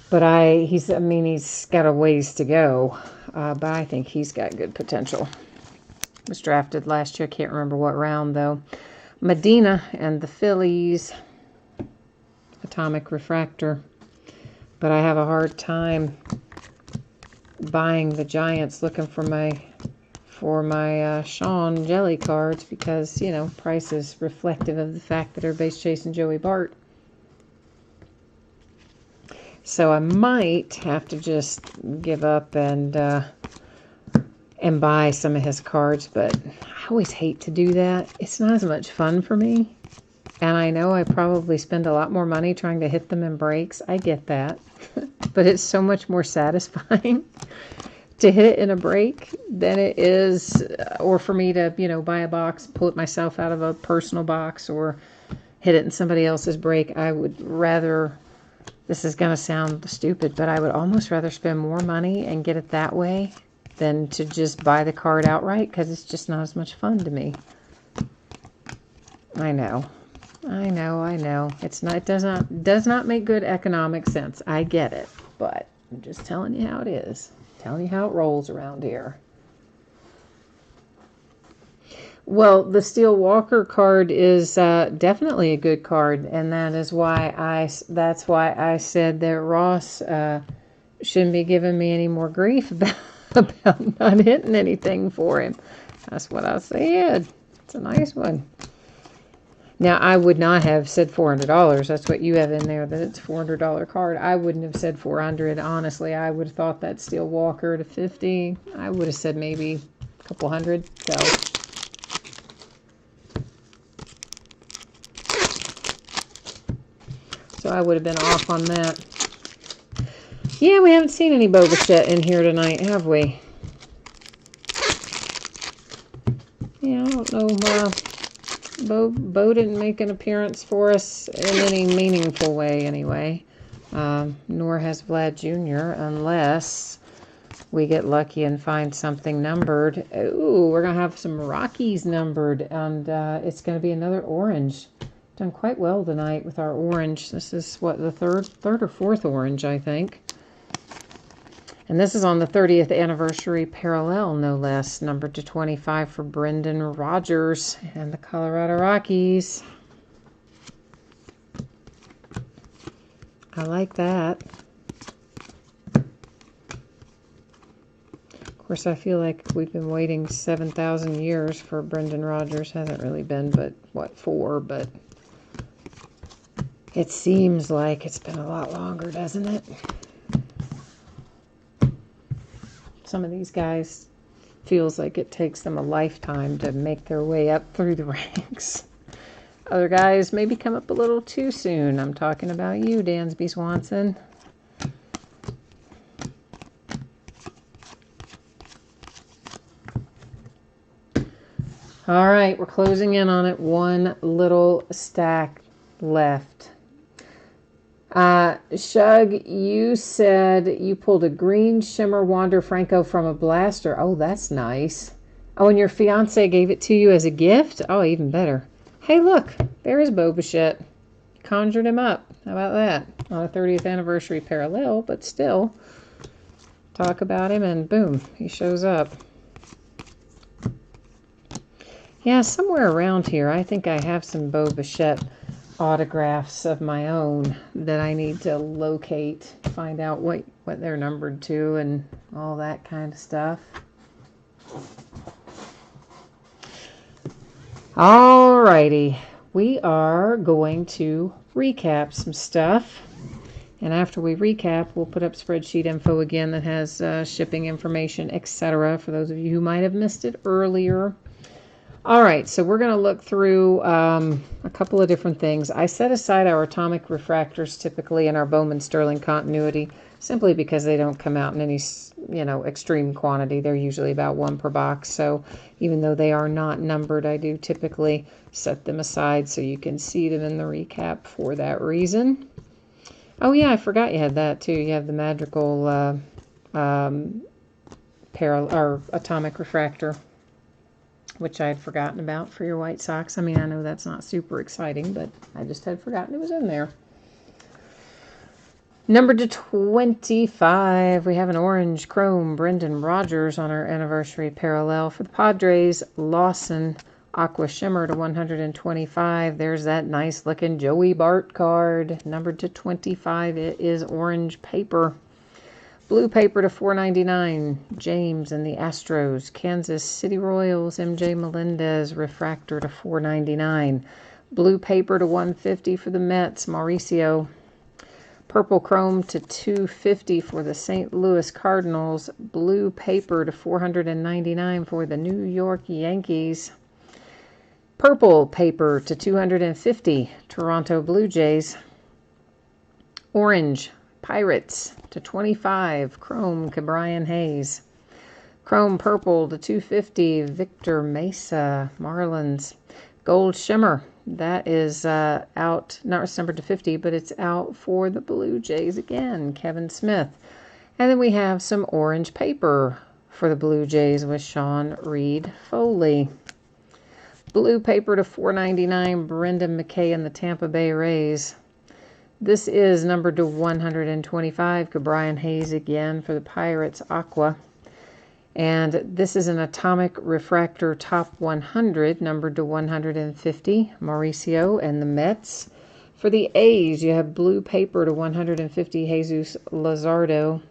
But he's got a ways to go. But I think he's got good potential. Was drafted last year. Can't remember what round, though. Medina and the Phillies. Atomic Refractor. But I have a hard time buying the Giants, looking for my Sean Jelly cards, because, you know, price is reflective of the fact that everybody's chasing Joey Bart. So I might have to just give up and buy some of his cards, but I always hate to do that. It's not as much fun for me. And I know I probably spend a lot more money trying to hit them in breaks. I get that. But it's so much more satisfying to hit it in a break than it is, or for me to, you know, buy a box, pull it myself out of a personal box, or hit it in somebody else's break. I would rather, this is going to sound stupid, but I would almost rather spend more money and get it that way than to just buy the card outright, because it's just not as much fun to me. I know. It's not. It does not make good economic sense. I get it, but I'm just telling you how it is. Telling you how it rolls around here. Well, the Steel Walker card is definitely a good card, and that's why I said that Ross shouldn't be giving me any more grief about not hitting anything for him. That's what I said. It's a nice one. Now, I would not have said $400. That's what you have in there, that it's a $400 card. I wouldn't have said $400. Honestly, I would have thought that Steel Walker to $50. I would have said maybe a couple hundred. So I would have been off on that. Yeah, we haven't seen any Boba Fett in here tonight, have we? Yeah, I don't know. Bo didn't make an appearance for us in any meaningful way, anyway. Nor has Vlad Jr., unless we get lucky and find something numbered. Ooh, we're going to have some Rockies numbered, and it's going to be another orange. Done quite well tonight with our orange. This is, what, the third or fourth orange, I think. And this is on the 30th anniversary parallel, no less, numbered to 25 for Brendan Rodgers and the Colorado Rockies. I like that. Of course, I feel like we've been waiting 7,000 years for Brendan Rodgers. Hasn't really been, but what, 4? But it seems like it's been a lot longer, doesn't it? Some of these guys feels like it takes them a lifetime to make their way up through the ranks. Other guys maybe come up a little too soon. I'm talking about you, Dansby Swanson. All right, we're closing in on it. One little stack left. Shug, you said you pulled a green shimmer Wander Franco from a blaster. Oh, that's nice. Oh, and your fiance gave it to you as a gift? Oh, even better. Hey, look, there is Boba Fett. Conjured him up. How about that? On a 30th anniversary parallel, but still. Talk about him and boom, he shows up. Yeah, somewhere around here, I think I have some Boba Fett autographs of my own that I need to locate, find out what they're numbered to and all that kind of stuff. Alrighty, we are going to recap some stuff, and after we recap, we'll put up spreadsheet info again that has shipping information, etc., for those of you who might have missed it earlier. All right, so we're going to look through a couple of different things. I set aside our atomic refractors typically in our Bowman Sterling continuity simply because they don't come out in any, extreme quantity. They're usually about 1 per box. So even though they are not numbered, I do typically set them aside so you can see them in the recap for that reason. Oh, yeah, I forgot you had that too. You have the Madrigal atomic refractor, which I had forgotten about for your White Sox. I mean, I know that's not super exciting, but I just had forgotten it was in there. Number to 25, we have an orange chrome Brendan Rodgers on our anniversary parallel. For the Padres, Lawson Aqua Shimmer to 125. There's that nice looking Joey Bart card. Numbered to 25, it is orange paper. Blue paper to $4.99, James and the Astros. Kansas City Royals, MJ Melendez, refractor to $4.99. Blue paper to $150 for the Mets, Mauricio. Purple chrome to $250 for the St. Louis Cardinals. Blue paper to $499 for the New York Yankees. Purple paper to $250, Toronto Blue Jays. Orange Pirates to $25, chrome Cabrian Hayes. Chrome purple to $250, Victor Mesa, Marlins. Gold shimmer, that is out, not numbered to 50, but it's out for the Blue Jays again, Kevin Smith. And then we have some orange paper for the Blue Jays with Sean Reed Foley. Blue paper to $4.99, Brendan McKay and the Tampa Bay Rays. This is numbered to 125, Brian Hayes again for the Pirates Aqua. And this is an Atomic Refractor Top 100, numbered to 150, Mauricio and the Mets. For the A's, you have blue paper to 150, Jesus Luzardo.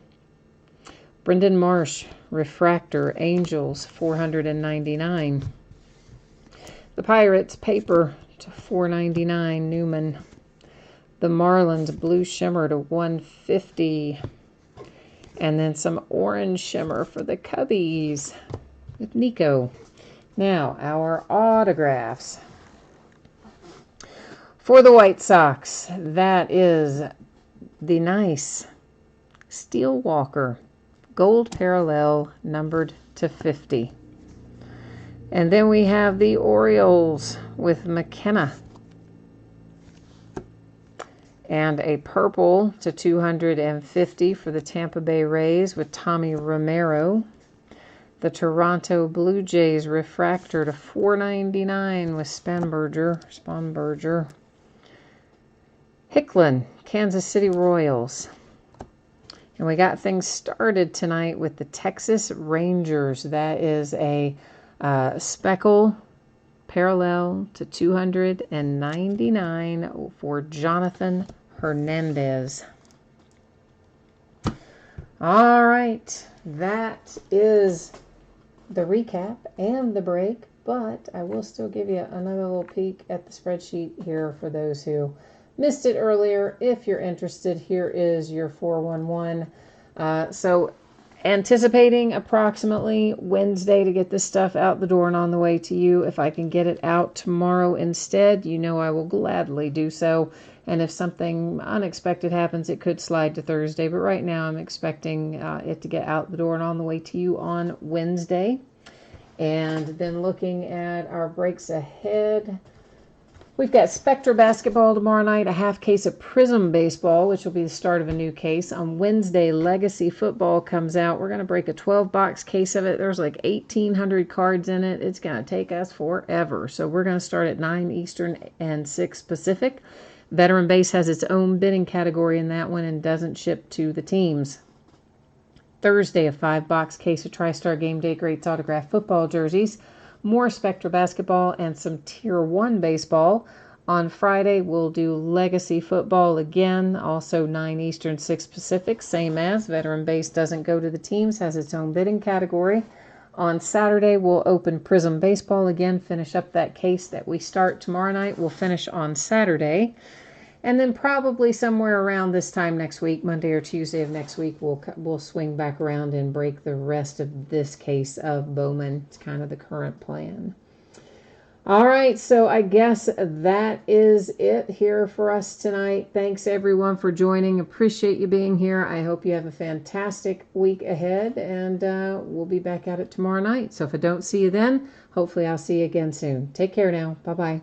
Brendan Marsh, Refractor, Angels, 499. The Pirates, paper to $4.99, Newman. The Marlins, blue shimmer to $150. And then some orange shimmer for the Cubbies with Nico. Now, our autographs. For the White Sox, that is the nice Steel Walker, gold parallel, numbered to 50. And then we have the Orioles with McKenna. And a purple to 250 for the Tampa Bay Rays with Tommy Romero. The Toronto Blue Jays refractor to $4.99 with Spanberger. Hicklin, Kansas City Royals. And we got things started tonight with the Texas Rangers. That is a speckle parallel to 299 for Jonathan Hernandez. All right, that is the recap and the break, but I will still give you another little peek at the spreadsheet here for those who missed it earlier. If you're interested, here is your 411. So anticipating approximately Wednesday to get this stuff out the door and on the way to you. If I can get it out tomorrow instead, you know I will gladly do so. And if something unexpected happens, it could slide to Thursday. But right now I'm expecting it to get out the door and on the way to you on Wednesday. And then looking at our breaks ahead, we've got Spectra basketball tomorrow night, a half case of Prism baseball, which will be the start of a new case. On Wednesday, Legacy football comes out. We're going to break a 12-box case of it. There's like 1,800 cards in it. It's going to take us forever. So we're going to start at 9 Eastern and 6 Pacific. Veteran Base has its own bidding category in that one and doesn't ship to the teams. Thursday, a 5-box case of TriStar Game Day Greats autographed football jerseys. More Spectra basketball and some Tier 1 baseball. On Friday, we'll do Legacy football again, also 9 Eastern, 6 Pacific, same as. Veteran Base doesn't go to the teams, has its own bidding category. On Saturday, we'll open Prism baseball again, finish up that case that we start tomorrow night. We'll finish on Saturday. And then probably somewhere around this time next week, Monday or Tuesday of next week, we'll swing back around and break the rest of this case of Bowman. It's kind of the current plan. All right, so I guess that is it here for us tonight. Thanks, everyone, for joining. Appreciate you being here. I hope you have a fantastic week ahead, and we'll be back at it tomorrow night. So if I don't see you then, hopefully I'll see you again soon. Take care now. Bye-bye.